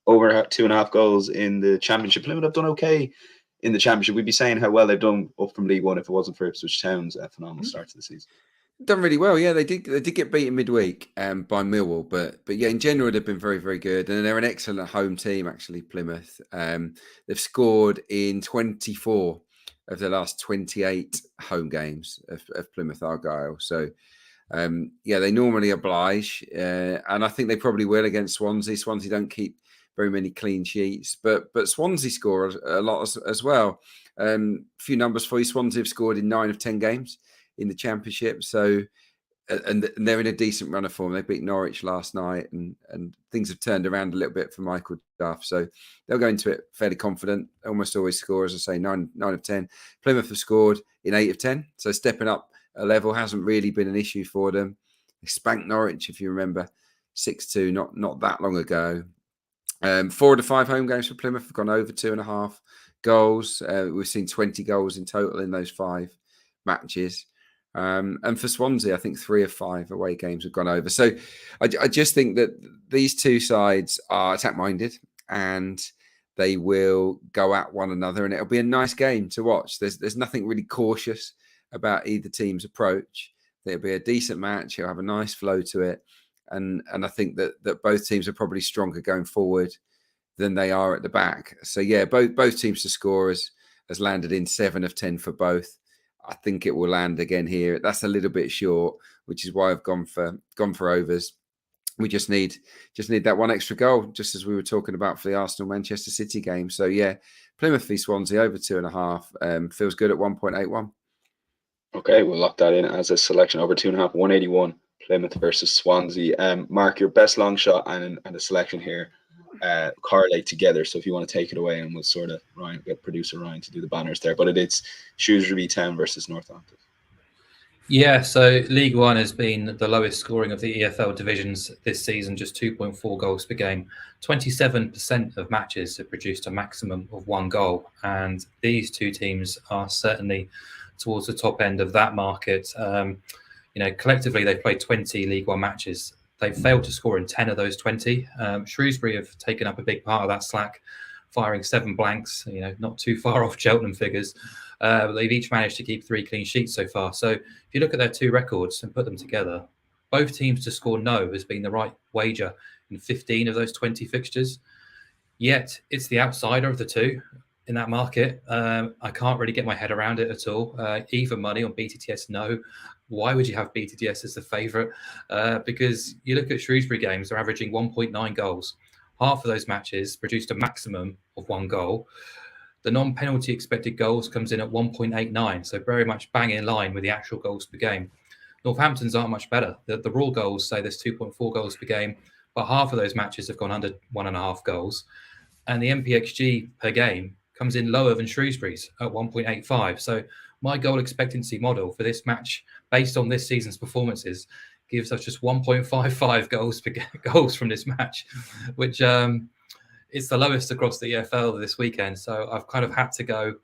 S1: Over 2.5 goals in the Championship. Plymouth have done okay in the Championship. We'd be saying how well they've done up from League One if it wasn't for Ipswich Town's phenomenal start to the season.
S2: Done really well, yeah. They did get beaten midweek by Millwall, but yeah, in general they've been very, very good, and they're an excellent home team actually. Plymouth, they've scored in 24 of the last 28 home games of Plymouth Argyle. So they normally oblige, and I think they probably will against Swansea. Swansea don't keep very many clean sheets. But Swansea score a lot as well. A few numbers for you. Swansea have scored in 9 of 10 games in the Championship. So, and they're in a decent run of form. They beat Norwich last night, and things have turned around a little bit for Michael Duff. So they'll go into it fairly confident. Almost always score, as I say, 9 of 10. Plymouth have scored in 8 of 10. So stepping up a level hasn't really been an issue for them. They spanked Norwich, if you remember, 6-2, not that long ago. 4 of the 5 home games for Plymouth have gone over 2.5 goals. We've seen 20 goals in total in those 5 matches. And for Swansea, I think 3 of 5 away games have gone over. So I just think that these two sides are attack-minded and they will go at one another, and it'll be a nice game to watch. There's nothing really cautious about either team's approach. It'll be a decent match. It'll have a nice flow to it. And I think that both teams are probably stronger going forward than they are at the back. So, yeah, both teams to score has landed in 7 of 10 for both. I think it will land again here. That's a little bit short, which is why I've gone for overs. We just need that one extra goal, just as we were talking about for the Arsenal-Manchester City game. So, yeah, Plymouth v Swansea over 2.5 feels good at 1.81.
S1: Okay, we'll lock that in as a selection over 2.5, 181. Plymouth versus Swansea. Mark, your best long shot and a selection here correlate together. So if you want to take it away, and we'll sort of get producer Ryan to do the banners there. But it's Shrewsbury Town versus Northampton.
S3: Yeah, so League One has been the lowest scoring of the EFL divisions this season, just 2.4 goals per game. 27% of matches have produced a maximum of 1 goal. And these two teams are certainly towards the top end of that market. Collectively, they've played 20 League One matches. They've failed to score in 10 of those 20. Shrewsbury have taken up a big part of that slack, firing 7 blanks, not too far off Cheltenham figures. They've each managed to keep 3 clean sheets so far. So if you look at their 2 records and put them together, both teams to score no has been the right wager in 15 of those 20 fixtures. Yet it's the outsider of the 2 in that market. I can't really get my head around it at all. Even money on BTTS, no. Why would you have BTTS as the favourite? Because you look at Shrewsbury games, they're averaging 1.9 goals. Half of those matches produced a maximum of 1 goal. The non-penalty expected goals comes in at 1.89, so very much bang in line with the actual goals per game. Northampton's aren't much better. The raw goals say there's 2.4 goals per game, but half of those matches have gone under 1.5 goals. And the MPXG per game comes in lower than Shrewsbury's at 1.85. So my goal expectancy model for this match, based on this season's performances, gives us just 1.55 goals from this match, which it's the lowest across the EFL this weekend. So I've kind of had to go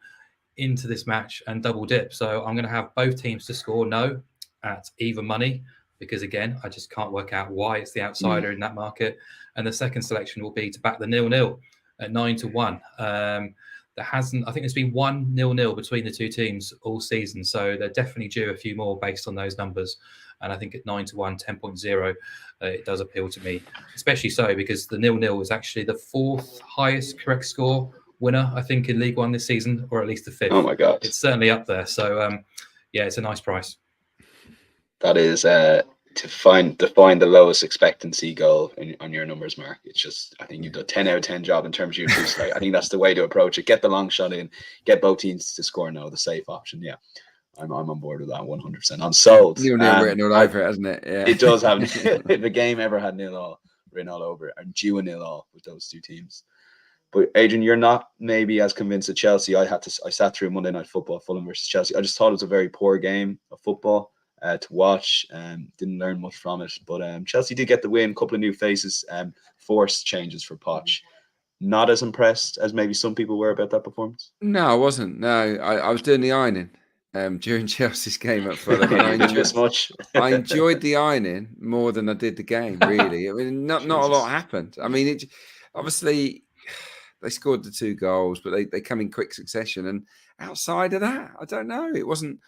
S3: into this match and double dip. So I'm going to have both teams to score no at even money, because again, I just can't work out why it's the outsider in that market. And the second selection will be to back the 0-0 at 9-1. I think there's been 1 0-0 between the 2 teams all season. So they're definitely due a few more based on those numbers. And I think at 9-1, 10.0, it does appeal to me, especially so because the 0-0 is actually the 4th highest correct score winner, I think, in League One this season, or at least the 5th.
S1: Oh my God.
S3: It's certainly up there. So yeah, it's a nice price.
S1: That is to find the lowest expectancy goal on your numbers, Mark. It's just, I think you've done a 10 out of 10 job in terms of your two strike. I think that's the way to approach it. Get the long shot in, get both teams to score no, the safe option. Yeah, I'm on board with that 100%. I'm sold.
S2: You're written all over it, hasn't it? Yeah.
S1: It does have. If a game ever had 0-0 written all over it, and due a 0-0 with those 2 teams. But Adrian, you're not maybe as convinced of Chelsea. I sat through Monday Night Football, Fulham versus Chelsea. I just thought it was a very poor game of football to watch. Didn't learn much from it. But Chelsea did get the win. A couple of new faces. Forced changes for Poch. Not as impressed as maybe some people were about that performance.
S2: No, I wasn't. No, I was doing the ironing during Chelsea's game at Fulham. I enjoyed the ironing more than I did the game, really. I mean, not a lot happened. I mean, obviously they scored the 2 goals, but they come in quick succession. And outside of that, I don't know. It wasn't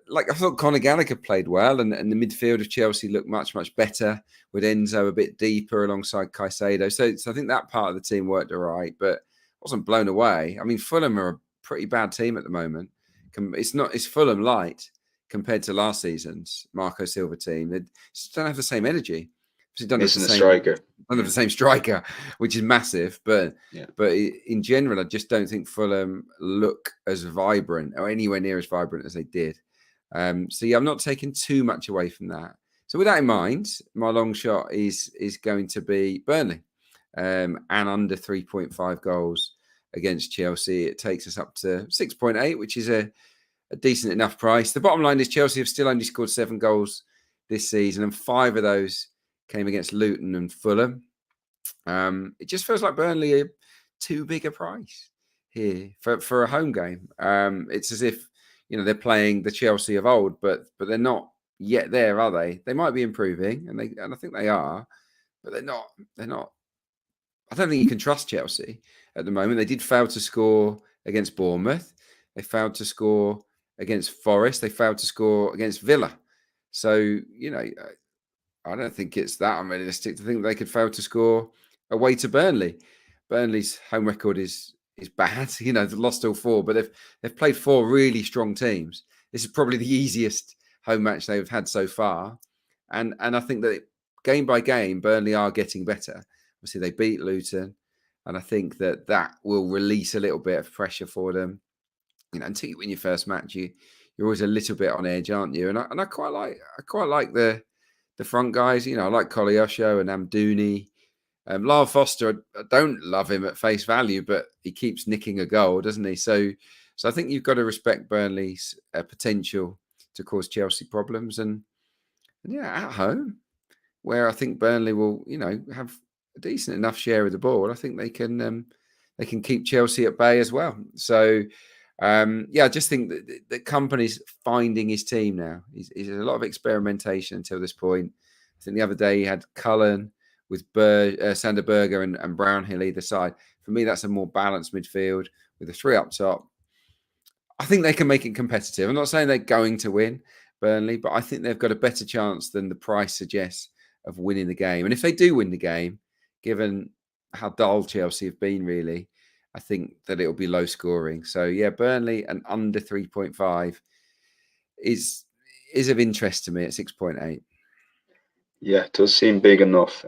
S2: like I thought Conor Gallagher played well, and the midfield of Chelsea looked much, much better with Enzo a bit deeper alongside Caicedo. So I think that part of the team worked all right, but wasn't blown away. I mean, Fulham are a pretty bad team at the moment. It's Fulham light compared to last season's Marco Silva team. They just don't have the same energy.
S1: Missing a striker.
S2: Under the same striker, which is massive. But in general, I just don't think Fulham look as vibrant or anywhere near as vibrant as they did. So yeah, I'm not taking too much away from that. So with that in mind, my long shot is going to be Burnley, and under 3.5 goals against Chelsea. It takes us up to 6.8, which is a decent enough price. The bottom line is Chelsea have still only scored 7 goals this season, and 5 of those came against Luton and Fulham. It just feels like Burnley are too big a price here for a home game. It's as if they're playing the Chelsea of old, but they're not yet there, are they? They might be improving, and I think they are, but they're not. I don't think you can trust Chelsea at the moment. They did fail to score against Bournemouth. They failed to score against Forest. They failed to score against Villa. So I don't think it's that unrealistic to think they could fail to score away to Burnley. Burnley's home record is bad. They've lost all 4, but they've played 4 really strong teams. This is probably the easiest home match they've had so far. And I think that game by game, Burnley are getting better. Obviously, they beat Luton, and I think that will release a little bit of pressure for them. Until you win your first match, you're always a little bit on edge, aren't you? And I quite like the front guys. I like Koleosho and Amdouni. Lyle Foster, I don't love him at face value, but he keeps nicking a goal, doesn't he? So I think you've got to respect Burnley's potential to cause Chelsea problems. And at home, where I think Burnley will, have a decent enough share of the ball, I think they can keep Chelsea at bay as well. So I just think that the company's finding his team now. He's a lot of experimentation until this point. I think the other day he had Cullen with Sander Berger and Brownhill either side. For me, that's a more balanced midfield with the 3 up top. I think they can make it competitive. I'm not saying they're going to win, Burnley, but I think they've got a better chance than the price suggests of winning the game. And if they do win the game, given how dull Chelsea have been, really, I think that it'll be low scoring. So yeah, Burnley and under 3.5 is of interest to me at 6.8.
S1: Yeah, it does seem big enough,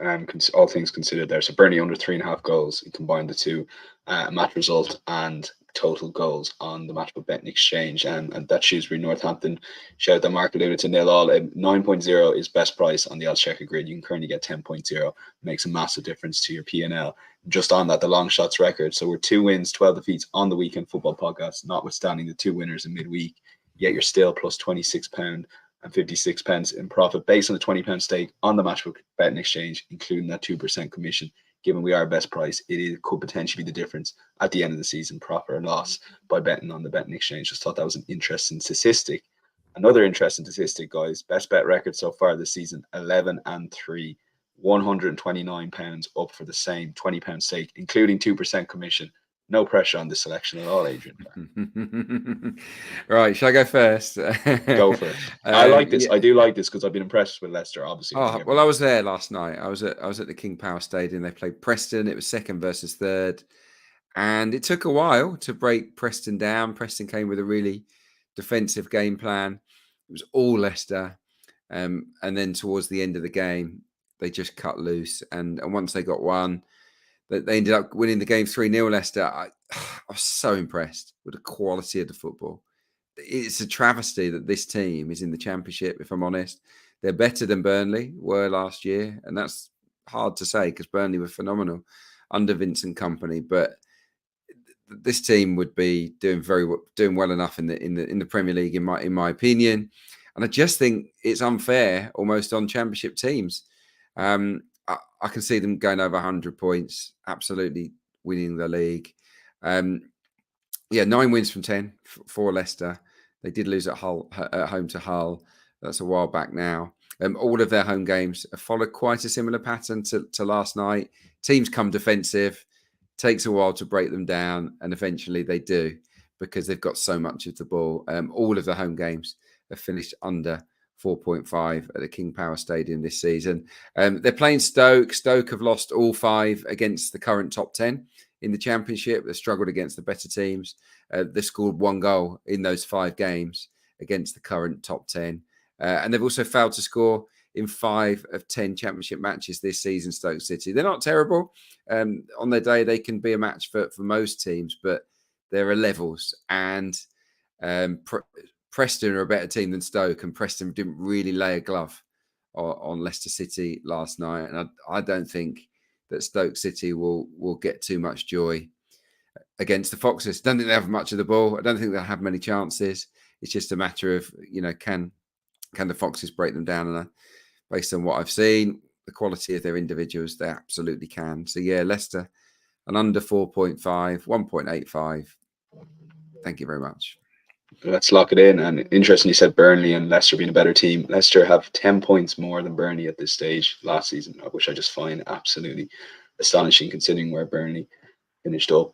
S1: all things considered there. So Burnley under 3.5 goals. You combine the two, match result and total goals on the Matchbook Bet exchange. And that Shrewsbury Northampton shout that Mark alluded to 0-0. 9.0 is best price on the odds checker grid. You can currently get 10.0. Makes a massive difference to your P&L. Just on that, the long shots record. So we're 2 wins, 12 defeats on the Weekend Football Podcast, notwithstanding the 2 winners in midweek. Yet you're still plus £26 and 56 pence in profit based on the £20 stake on the Matchbook Bet exchange, including that 2% commission. Given we are best price, could potentially be the difference at the end of the season, profit or loss, by betting on the betting exchange. Just thought that was an interesting statistic. Another interesting statistic, guys. Best bet record so far this season: 11-3, £129 up for the same £20 stake, including 2% commission. No pressure on this selection at all, Adrian.
S2: Right, shall I go first?
S1: Go for it. I like this. I do like this because I've been impressed with Leicester, obviously.
S2: Well, I was there last night. I was at the King Power Stadium. They played Preston. It was 2nd versus 3rd. And it took a while to break Preston down. Preston came with a really defensive game plan. It was all Leicester. And then towards the end of the game, they just cut loose. And once they got one, they ended up winning the game 3-0 Leicester. I was so impressed with the quality of the football. It's a travesty that this team is in the Championship, if I'm honest. They're better than Burnley were last year, and that's hard to say because Burnley were phenomenal under Vincent Kompany. But this team would be doing well enough in the Premier League, in my opinion. And I just think it's unfair almost on Championship teams. I can see them going over 100 points, absolutely winning the league. 9 wins from 10 for Leicester. They did lose at home to Hull. That's a while back now. All of their home games have followed quite a similar pattern to last night. Teams come defensive, takes a while to break them down, and eventually they do because they've got so much of the ball. All of the home games have finished under 4.5 at the King Power Stadium this season. They're playing Stoke. Stoke have lost all 5 against the current top 10 in the Championship. They've struggled against the better teams. They've scored 1 goal in those 5 games against the current top 10. And they've also failed to score in 5 of 10 Championship matches this season, Stoke City. They're not terrible. On their day, they can be a match for most teams, but there are levels. And Preston are a better team than Stoke, and Preston didn't really lay a glove on Leicester City last night. And I don't think that Stoke City will get too much joy against the Foxes. Don't think they have much of the ball. I don't think they'll have many chances. It's just a matter of, can the Foxes break them down? And based on what I've seen, the quality of their individuals, they absolutely can. So yeah, Leicester, an under 4.5, 1.85. Thank you very much.
S1: Let's lock it in. And interesting, you said Burnley and Leicester being a better team. Leicester have 10 points more than Burnley at this stage last season, which I just find absolutely astonishing considering where Burnley finished up.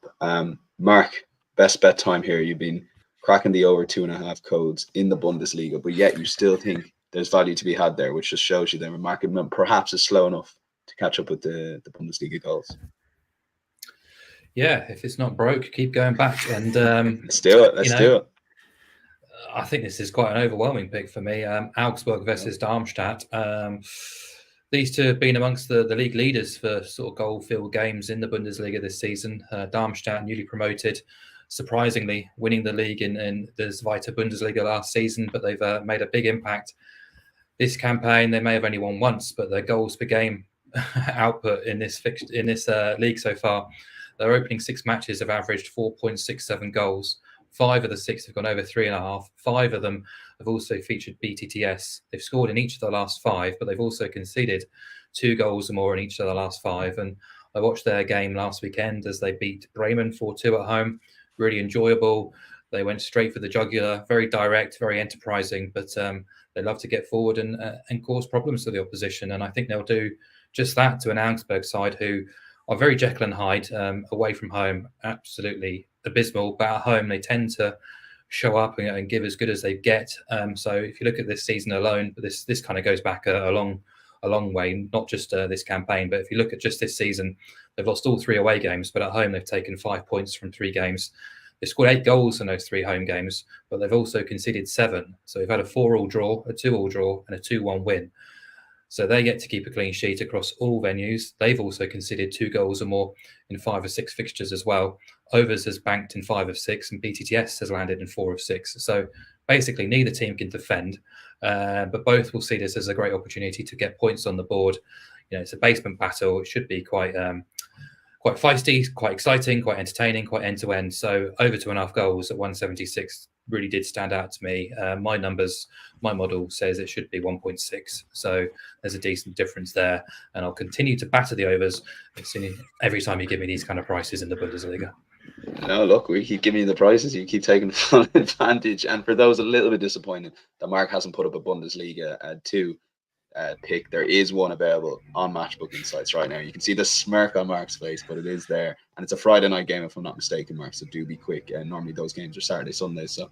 S1: Mark, best bet time here. You've been cracking the over 2.5 codes in the Bundesliga, but yet you still think there's value to be had there, which just shows you the market perhaps is slow enough to catch up with the Bundesliga goals.
S3: Yeah, if it's not broke, keep going back. And
S1: let's do it. Let's do it.
S3: I think this is quite an overwhelming pick for me. Augsburg versus Darmstadt. These two have been amongst the league leaders for sort of goal-filled games in the Bundesliga this season. Darmstadt, newly promoted, surprisingly winning the league in the Zweite Bundesliga last season, but they've made a big impact this campaign. They may have only won once, but their goals per game output in this league so far, their opening 6 matches have averaged 4.67 goals. 5 of the 6 have gone over 3.5. 5 of them have also featured BTTS. They've scored in each of the last 5, but they've also conceded 2 goals or more in each of the last 5. And I watched their game last weekend as they beat Bremen 4-2 at home. Really enjoyable. They went straight for the jugular, very direct, very enterprising, but they love to get forward and cause problems to the opposition. And I think they'll do just that to an Augsburg side who are very Jekyll and Hyde. Away from home, absolutely abysmal, but at home they tend to show up and give as good as they get. So if you look at this season alone, but this kind of goes back a long way, not just this campaign, but if you look at just this season, they've lost all 3 away games, but at home they've taken 5 points from 3 games. They scored 8 goals in those 3 home games, but they've also conceded 7. So they've had a 4-4 draw, a 2-2 draw, and a 2-1 win. So they get to keep a clean sheet across all venues. They've also conceded 2 goals or more in 5 of 6 fixtures as well. Overs has banked in 5 of 6, and BTTS has landed in 4 of 6. So basically, neither team can defend, but both will see this as a great opportunity to get points on the board. It's a basement battle. It should be quite feisty, quite exciting, quite entertaining, quite end-to-end. So over 2.5 goals at 176 really did stand out to me. My model says it should be 1.6. So there's a decent difference there. And I'll continue to batter the overs every time you give me these kind of prices in the Bundesliga.
S1: No, look, we keep giving you the prices. You keep taking full advantage. And for those a little bit disappointed that Mark hasn't put up a Bundesliga 2 pick, there is one available on Matchbook Insights right now. You can see the smirk on Mark's face, but it is there, and it's a Friday night game if I'm not mistaken, Mark, so do be quick. And normally those games are Saturday, Sunday, so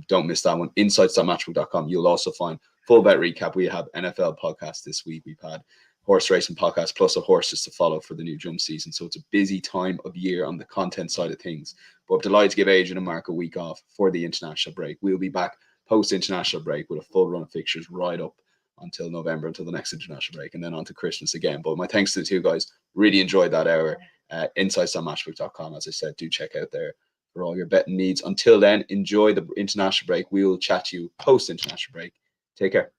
S1: don't miss that one. Insights.matchbook.com. You'll also find full bet recap. We have NFL podcast this week. We've had horse racing podcast plus a horses to follow for the new jump season, so it's a busy time of year on the content side of things. But I'm delighted to give Adrian and Mark a week off for the international break. We'll be back post international break with a full run of fixtures right up until November, until the next international break, and then on to Christmas again. But my thanks to the 2 guys. Really enjoyed that hour. Insights.matchbook.com, as I said, do check out there for all your betting needs. Until then, enjoy the international break. We will chat to you post international break. Take care.